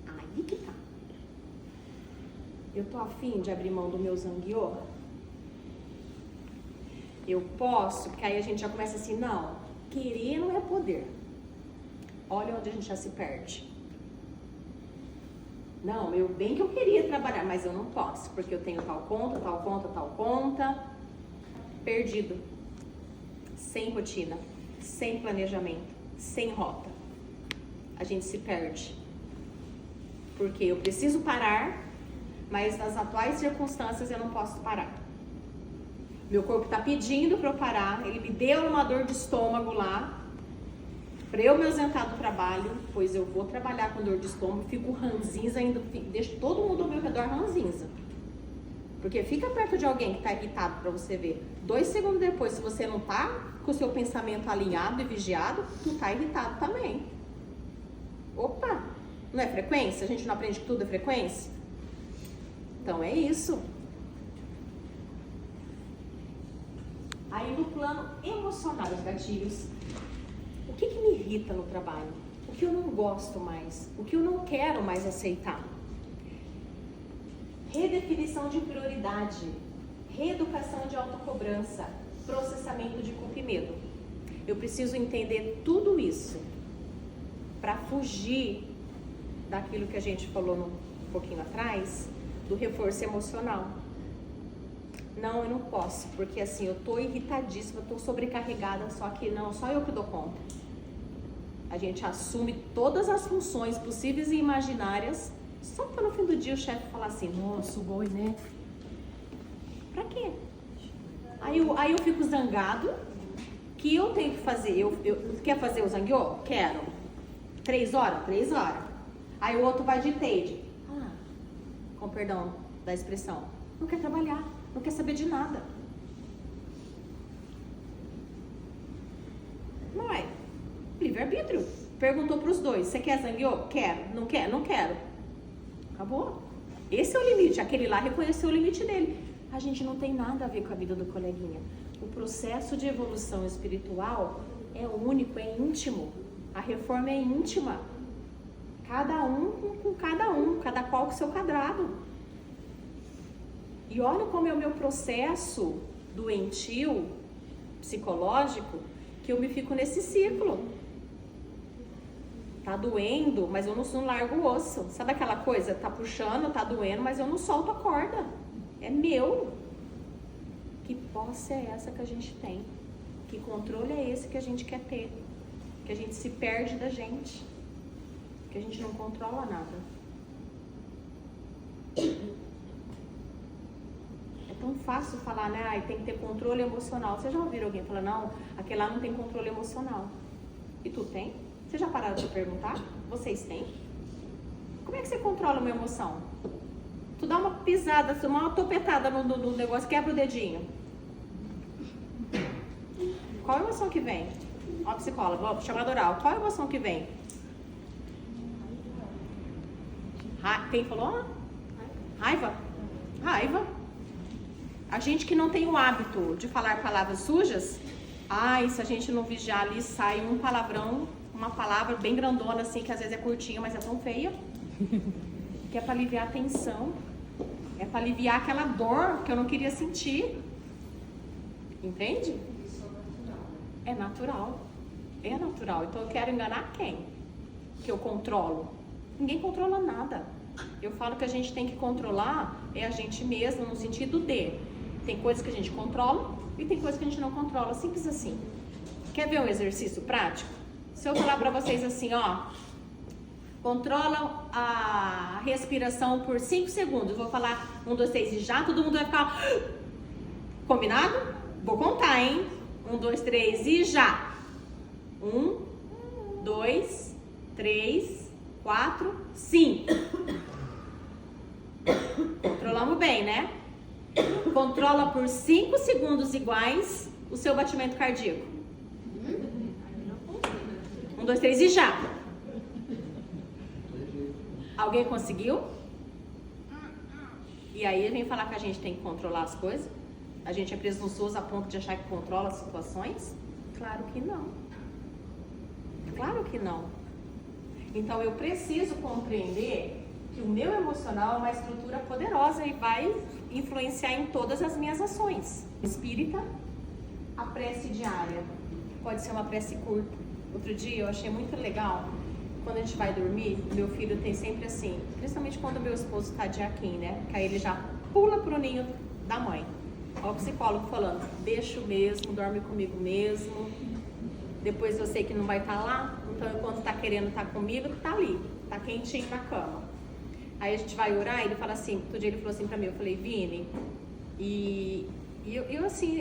Aí que tá. Eu tô afim de abrir mão do meu zangueô? Eu posso, porque aí a gente já começa assim, não, querer não é poder. Olha onde a gente já se perde. Não, bem que eu queria trabalhar, mas eu não posso, porque eu tenho tal conta, tal conta, tal conta. Perdido. Sem rotina, sem planejamento, sem rota. A gente se perde. Porque eu preciso parar, mas nas atuais circunstâncias eu não posso parar. Meu corpo está pedindo para eu parar, ele me deu uma dor de estômago lá, para eu me ausentar do trabalho, pois eu vou trabalhar com dor de estômago, fico ranzinza ainda, deixo todo mundo ao meu redor ranzinza. Porque fica perto de alguém que está irritado para você ver. 2 segundos depois, se você não está com o seu pensamento alinhado e vigiado, tu está irritado também. Opa, não é frequência? A gente não aprende que tudo é frequência? Então é isso. Aí no plano emocional, os gatilhos, o que me irrita no trabalho? O que eu não gosto mais? O que eu não quero mais aceitar? Redefinição de prioridade, reeducação de autocobrança, processamento de culpa e medo. Eu preciso entender tudo isso para fugir daquilo que a gente falou um pouquinho atrás, do reforço emocional. Não, eu não posso, porque assim, eu tô irritadíssima, eu tô sobrecarregada, só que não, só eu que dou conta. A gente assume todas as funções possíveis e imaginárias, só para no fim do dia o chefe falar assim, nossa, o boi, né? Pra quê? Aí eu fico zangado, que eu tenho que fazer, quer fazer o zangueô? Quero. 3 horas? 3 horas. Aí o outro vai de TADE. Com perdão da expressão, não quer trabalhar, não quer saber de nada. Não é? Livre-arbítrio. Perguntou para os dois, você quer zangueô? Quero. Não quer? Não quero. Acabou. Esse é o limite. Aquele lá reconheceu o limite dele. A gente não tem nada a ver com a vida do coleguinha. O processo de evolução espiritual é único, é íntimo. A reforma é íntima. Cada um com cada um, cada qual com seu quadrado. E olha como é o meu processo doentio, psicológico, que eu me fico nesse ciclo. Tá doendo, mas eu não largo o osso. Sabe aquela coisa? Tá puxando, tá doendo, mas eu não solto a corda. É meu. Que posse é essa que a gente tem? Que controle é esse que a gente quer ter? Que a gente se perde da gente. Que a gente não controla nada. É tão fácil falar, né? Ai, tem que ter controle emocional. Vocês já ouviram alguém falar, não, aquele lá não tem controle emocional. E tu tem? Vocês já pararam de perguntar? Vocês têm? Como é que você controla uma emoção? Tu dá uma pisada, uma topetada no negócio, quebra o dedinho. Qual emoção que vem? Ó, psicóloga, ó, chamada oral. Qual emoção que vem? Quem falou? Raiva? Raiva. A gente que não tem o hábito de falar palavras sujas, se a gente não vigiar ali, sai um palavrão, uma palavra bem grandona assim, que às vezes é curtinha, mas é tão feia. Que é para aliviar a tensão. É para aliviar aquela dor que eu não queria sentir. Entende? É natural. É natural. Então eu quero enganar quem? Que eu controlo? Ninguém controla nada. Eu falo que a gente tem que controlar a gente mesmo, no sentido de tem coisas que a gente controla e tem coisas que a gente não controla. Simples assim. Quer ver um exercício prático? Se eu falar para vocês assim, ó, controla a respiração por 5 segundos. Vou falar 1, 2, 3 e já, todo mundo vai ficar... Combinado? Vou contar, hein? 1, 2, 3 e já. 1, 2, 3, 4, 5. Controlamos bem, né? Controla por 5 segundos iguais o seu batimento cardíaco. 1, 2, 3 e já. Alguém conseguiu? E aí vem falar que a gente tem que controlar as coisas? A gente é presunçoso a ponto de achar que controla as situações? Claro que não. Claro que não. Então eu preciso compreender que o meu emocional é uma estrutura poderosa e vai influenciar em todas as minhas ações. Espírita, a prece diária. Pode ser uma prece curta. Outro dia eu achei muito legal, quando a gente vai dormir, meu filho tem sempre assim, principalmente quando meu esposo está de aquim, né? Que aí ele já pula pro ninho da mãe. Olha o psicólogo falando, deixa mesmo, dorme comigo mesmo. Depois eu sei que não vai estar lá, então enquanto está querendo estar comigo, tá ali, tá quentinho na cama. Aí a gente vai orar e ele fala assim, outro dia ele falou assim pra mim, eu falei, Vini, e eu assim,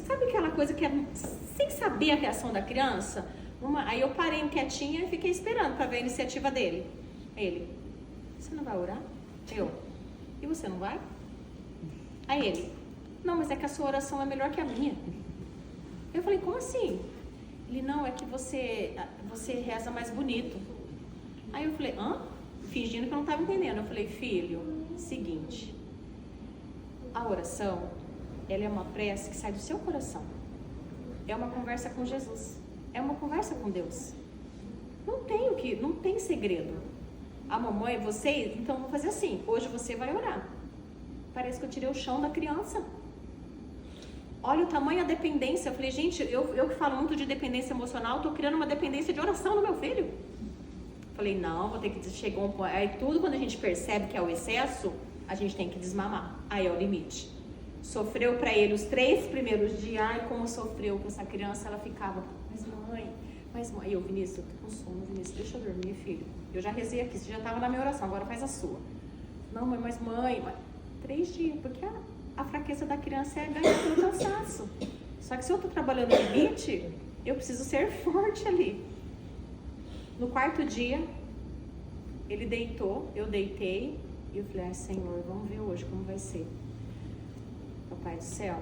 sabe aquela coisa que é sem saber a reação da criança? Aí eu parei quietinha e fiquei esperando pra ver a iniciativa dele. Ele, você não vai orar? E você não vai? Aí ele, não, mas é que a sua oração é melhor que a minha. Eu falei, como assim? Ele, não, é que você reza mais bonito. Aí eu falei, fingindo que eu não estava entendendo. Eu falei, filho, seguinte, a oração, ela é uma prece que sai do seu coração. é uma conversa com Jesus. É uma conversa com Deus. Não tem segredo. A mamãe, vocês, então vou fazer assim, hoje você vai orar. Parece que eu tirei o chão da criança. Olha o tamanho da dependência. Eu falei, gente, eu que falo muito de dependência emocional, estou criando uma dependência de oração no meu filho. Falei, não, vou ter que chegar um ponto. Aí tudo quando a gente percebe que é o excesso, a gente tem que desmamar. Aí é o limite. Sofreu para ele os 3 primeiros dias. Ai, como sofreu com essa criança. Ela ficava, mas mãe. E eu, Vinícius, eu tô com sono, Vinícius, deixa eu dormir, filho. Eu já rezei aqui, você já estava na minha oração, agora faz a sua. Não, mãe, mas 3 dias, porque a fraqueza da criança é ganhar pelo cansaço. Só que se eu tô trabalhando no limite, eu preciso ser forte ali. No 4º dia, ele deitou, eu deitei, e eu falei, Senhor, vamos ver hoje como vai ser. Papai do céu,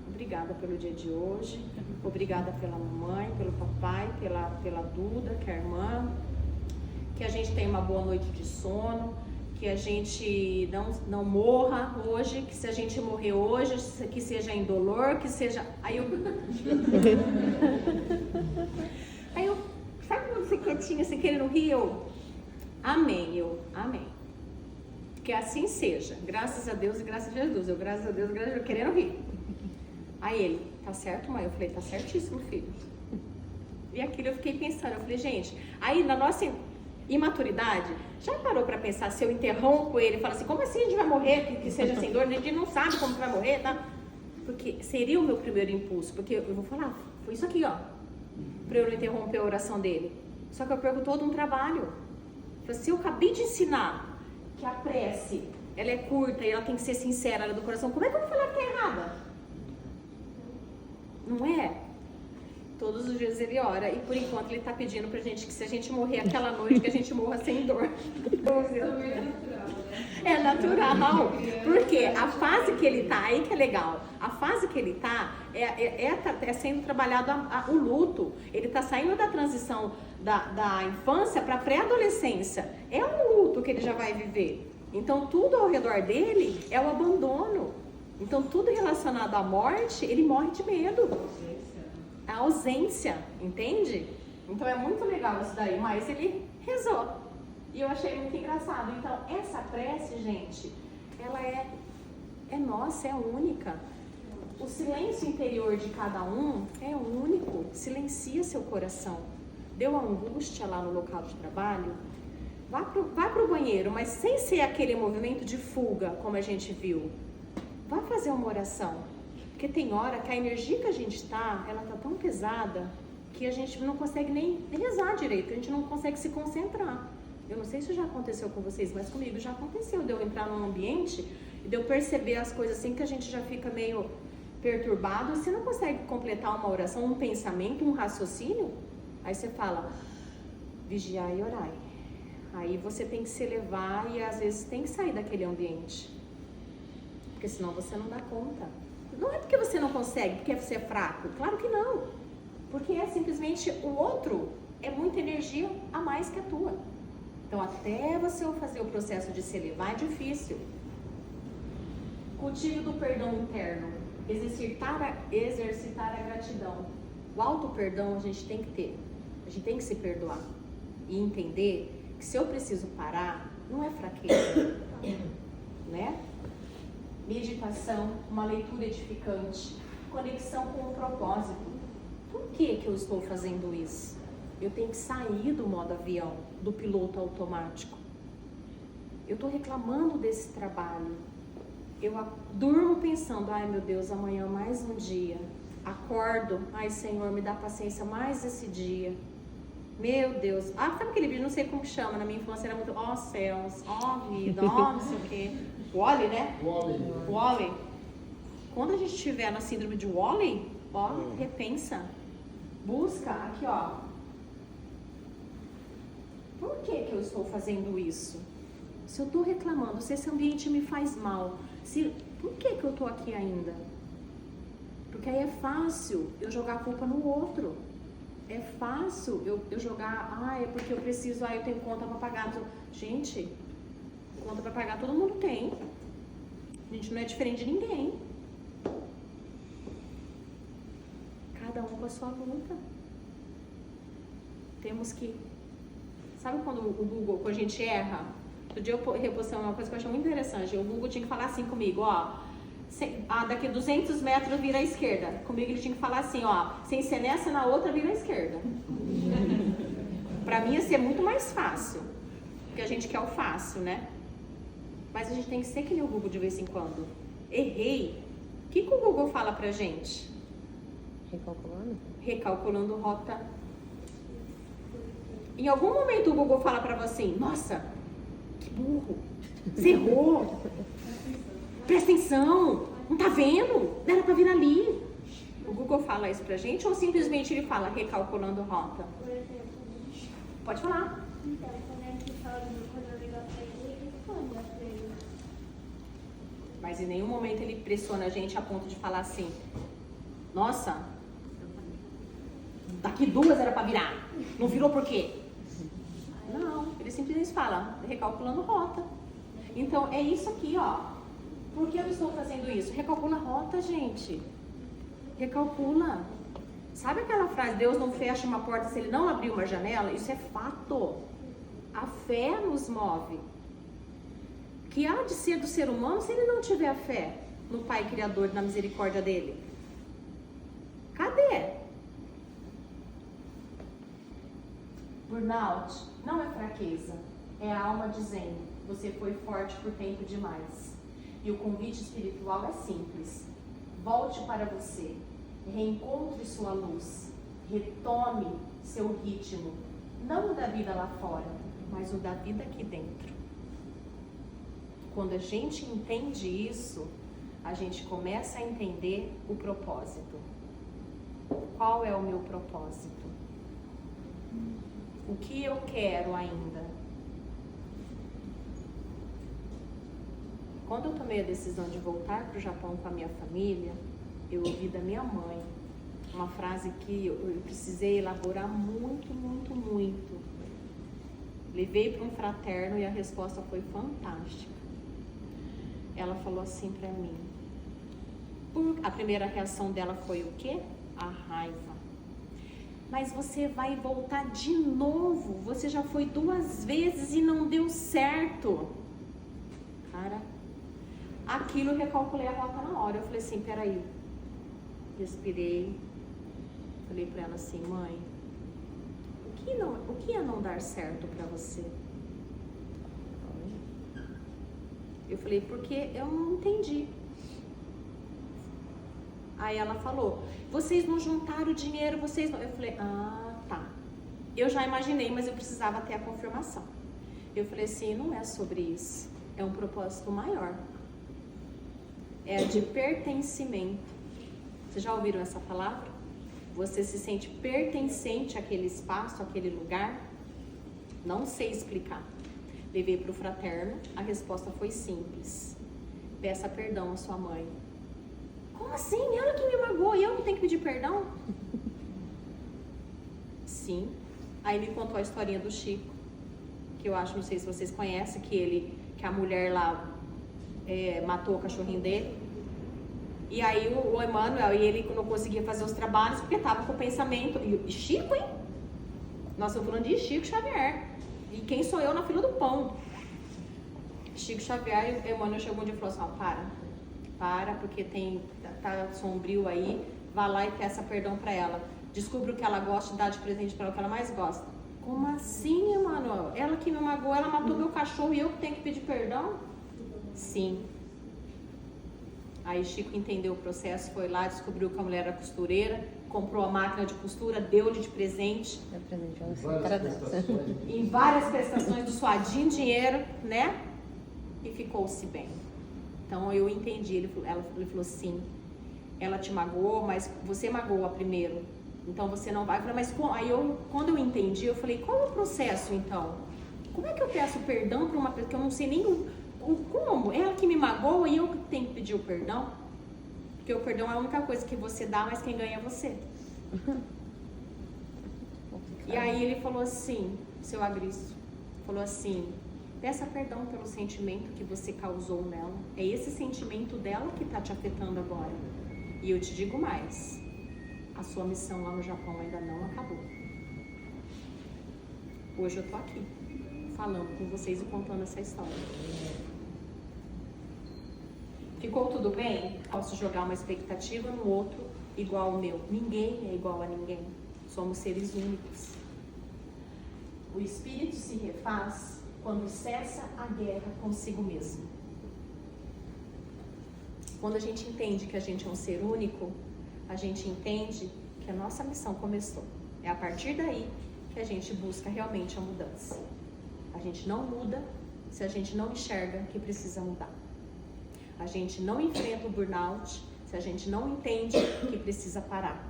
obrigada pelo dia de hoje, obrigada pela mamãe, pelo papai, pela Duda, que é a irmã, que a gente tenha uma boa noite de sono, que a gente não morra hoje, que se a gente morrer hoje, que seja indolor, que seja... Aí eu sabe quando você quietinha, você querendo rir? Amém. Que assim seja, graças a Deus e graças a Jesus. Graças a Deus, querendo rir. Aí ele, tá certo, mãe? Eu falei, tá certíssimo, filho. E aquilo eu fiquei pensando, eu falei, gente, aí na nossa imaturidade, já parou pra pensar se eu interrompo ele e falo assim, como assim a gente vai morrer, que seja sem dor? A gente não sabe como que vai morrer, tá? Porque seria o meu primeiro impulso, porque eu vou falar, foi isso aqui, ó, pra eu não interromper a oração dele. Só que eu perco todo um trabalho. Se eu acabei de ensinar que a prece, ela é curta e ela tem que ser sincera, ela é do coração, como é que eu vou falar que é errada? Não é? Todos os dias ele ora e por enquanto ele está pedindo pra gente que se a gente morrer aquela noite, que a gente morra sem dor. É natural. Porque a fase que ele tá, aí que é legal, a fase que ele tá é sendo trabalhado o luto. Ele tá saindo da transição da infância para pré-adolescência. É um luto que ele já vai viver. Então tudo ao redor dele é o abandono. Então tudo relacionado à morte, ele morre de medo. A ausência, entende? Então é muito legal isso daí, mas ele rezou. E eu achei muito engraçado. Então essa prece, gente, ela é nossa, é única. O silêncio interior de cada um é único. Silencia seu coração. Deu angústia lá no local de trabalho? Vá pro banheiro, mas sem ser aquele movimento de fuga, como a gente viu. Vá fazer uma oração. Porque tem hora que a energia que a gente ela tá tão pesada que a gente não consegue nem rezar direito, a gente não consegue se concentrar. Eu não sei se já aconteceu com vocês, mas comigo já aconteceu de eu entrar num ambiente e de eu perceber as coisas assim que a gente já fica meio perturbado. Você não consegue completar uma oração, um pensamento, um raciocínio, aí você fala, vigiai e orai. Aí você tem que se elevar e às vezes tem que sair daquele ambiente, porque senão você não dá conta. Não é porque você não consegue, porque você é fraco. Claro que não. Porque é simplesmente o outro é muita energia a mais que a tua. Então, até você fazer o processo de se elevar é difícil. Cultivo do perdão interno. Exercitar a gratidão. O auto-perdão a gente tem que ter. A gente tem que se perdoar. E entender que se eu preciso parar, não é fraqueza. Né? Meditação, uma leitura edificante, conexão com o propósito. Por que eu estou fazendo isso? Eu tenho que sair do modo avião, do piloto automático. Eu estou reclamando desse trabalho. Eu durmo pensando, ai meu Deus, amanhã mais um dia. Acordo, ai Senhor, me dá paciência mais esse dia. Meu Deus. Sabe aquele vídeo, não sei como chama, na minha infância era muito, ó céus, ó vida, ó não sei o quê. Wall-E, né? Wall-E. Quando a gente estiver na síndrome de Wall-E, repensa. Busca, aqui ó. Por que eu estou fazendo isso? Se eu estou reclamando, se esse ambiente me faz mal, por que eu estou aqui ainda? Porque aí é fácil eu jogar a culpa no outro. É fácil eu jogar, é porque eu preciso, eu tenho conta para pagar. Gente, conta para pagar todo mundo tem. A gente não é diferente de ninguém. Cada um com a sua luta. Temos que... Sabe quando o Google, quando a gente erra? Outro dia eu repostei uma coisa que eu achei muito interessante. O Google tinha que falar assim comigo, ó. Daqui 200 metros vira à esquerda. Comigo ele tinha que falar assim, ó. Sem ser nessa, na outra vira à esquerda. Pra mim ia ser muito mais fácil. Porque a gente quer o fácil, né? Mas a gente tem que ser que nem o Google de vez em quando. Errei. O que o Google fala pra gente? Recalculando? Recalculando rota. Em algum momento o Google fala pra você assim, nossa, que burro, você errou, presta atenção, não tá vendo? Não era pra vir ali. O Google fala isso pra gente ou simplesmente ele fala recalculando rota? Por exemplo, Pode falar. então, quando a gente fala de coisa legal pra ele responde pra ele. Mas em nenhum momento ele pressiona a gente a ponto de falar assim, nossa, daqui 2 era pra virar, não virou por quê? Não, ele simplesmente fala, recalculando rota. Então é isso aqui, ó. Por que eu estou fazendo isso? Recalcula a rota, gente. Recalcula. Sabe aquela frase, Deus não fecha uma porta se ele não abrir uma janela? Isso é fato. A fé nos move. Que há de ser do ser humano se ele não tiver fé no Pai Criador, na misericórdia dele? Cadê? Burnout não é fraqueza, é a alma dizendo, você foi forte por tempo demais. E o convite espiritual é simples. Volte para você, reencontre sua luz, retome seu ritmo, não o da vida lá fora, mas o da vida aqui dentro. Quando a gente entende isso, a gente começa a entender o propósito. Qual é o meu propósito? O que eu quero ainda? Quando eu tomei a decisão de voltar para o Japão com a minha família, eu ouvi da minha mãe uma frase que eu precisei elaborar muito, muito, muito. Levei para um fraterno e a resposta foi fantástica. Ela falou assim para mim. A primeira reação dela foi o quê? A raiva. Mas você vai voltar de novo. Você já foi 2 vezes e não deu certo. Cara, aquilo eu recalculei a rota na hora. Eu falei assim, peraí. Respirei. Falei pra ela assim, mãe, o que é não dar certo pra você? Eu falei, porque eu não entendi. Aí ela falou, vocês não juntaram dinheiro, vocês não... Eu falei, tá. Eu já imaginei, mas eu precisava ter a confirmação. Eu falei assim, não é sobre isso. É um propósito maior. É de pertencimento. Vocês já ouviram essa palavra? Você se sente pertencente àquele espaço, àquele lugar? Não sei explicar. Levei para o fraterno, a resposta foi simples. Peça perdão à sua mãe. Como assim? Ela que me magoou e eu não tenho que pedir perdão? Sim. Aí me contou a historinha do Chico, que eu acho, não sei se vocês conhecem, que a mulher lá matou o cachorrinho dele. E aí o Emmanuel, e ele não conseguia fazer os trabalhos porque estava com o pensamento. E Chico, hein? Nossa, eu falando de Chico Xavier. E quem sou eu na fila do pão? Chico Xavier, e o Emmanuel chegou um dia e falou assim, para, porque tá sombrio aí, vá lá e peça perdão para ela. Descubra o que ela gosta e dá de presente para ela o que ela mais gosta. Como assim, Emmanuel? Ela que me magoou, ela matou meu cachorro e eu que tenho que pedir perdão? Sim. Aí Chico entendeu o processo, foi lá, descobriu que a mulher era costureira, comprou a máquina de costura, deu-lhe de presente. Em várias prestações do suadinho dinheiro, né? E ficou-se bem. Então eu entendi, ele falou sim, ela te magoou, mas você magoou primeiro, então você não vai. Eu falei, mas aí quando eu entendi, eu falei, qual é o processo então? Como é que eu peço perdão para uma pessoa que eu não sei nem como? Ela que me magoa e eu que tenho que pedir o perdão? Porque o perdão é a única coisa que você dá, mas quem ganha é você. E aí ele falou assim, seu Agriço, falou assim, peça perdão pelo sentimento que você causou nela. É esse sentimento dela que está te afetando agora. E eu te digo mais, a sua missão lá no Japão ainda não acabou. Hoje eu tô aqui, falando com vocês e contando essa história. Ficou tudo bem? Posso jogar uma expectativa no outro igual ao meu. Ninguém é igual a ninguém. Somos seres únicos. O espírito se refaz quando cessa a guerra consigo mesmo. Quando a gente entende que a gente é um ser único, a gente entende que a nossa missão começou. É a partir daí que a gente busca realmente a mudança. A gente não muda se a gente não enxerga que precisa mudar. A gente não enfrenta o burnout se a gente não entende que precisa parar.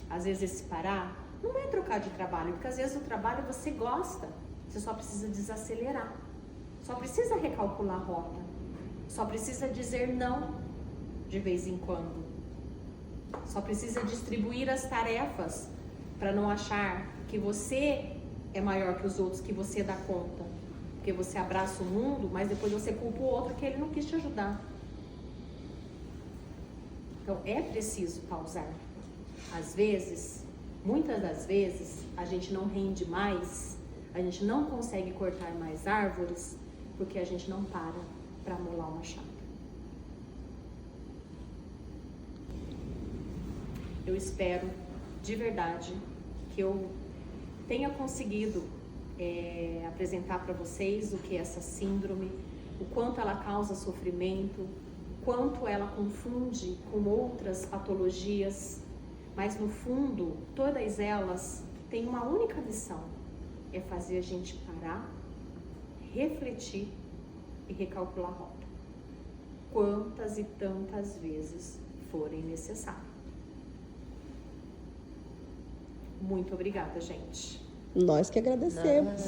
Às vezes esse parar não é trocar de trabalho, porque às vezes o trabalho você gosta, você só precisa desacelerar, só precisa recalcular a rota, só precisa dizer não de vez em quando, só precisa distribuir as tarefas para não achar que você é maior que os outros, que você dá conta, porque você abraça o mundo, mas depois você culpa o outro que ele não quis te ajudar. Então é preciso pausar. Às vezes, muitas das vezes, a gente não rende mais, a gente não consegue cortar mais árvores porque a gente não para amolar uma chapa. Eu espero, de verdade, que eu tenha conseguido apresentar para vocês o que é essa síndrome, o quanto ela causa sofrimento, o quanto ela confunde com outras patologias, mas no fundo, todas elas têm uma única missão, é fazer a gente parar, refletir e recalcular a rota, quantas e tantas vezes forem necessárias. Muito obrigada, gente. Nós que agradecemos.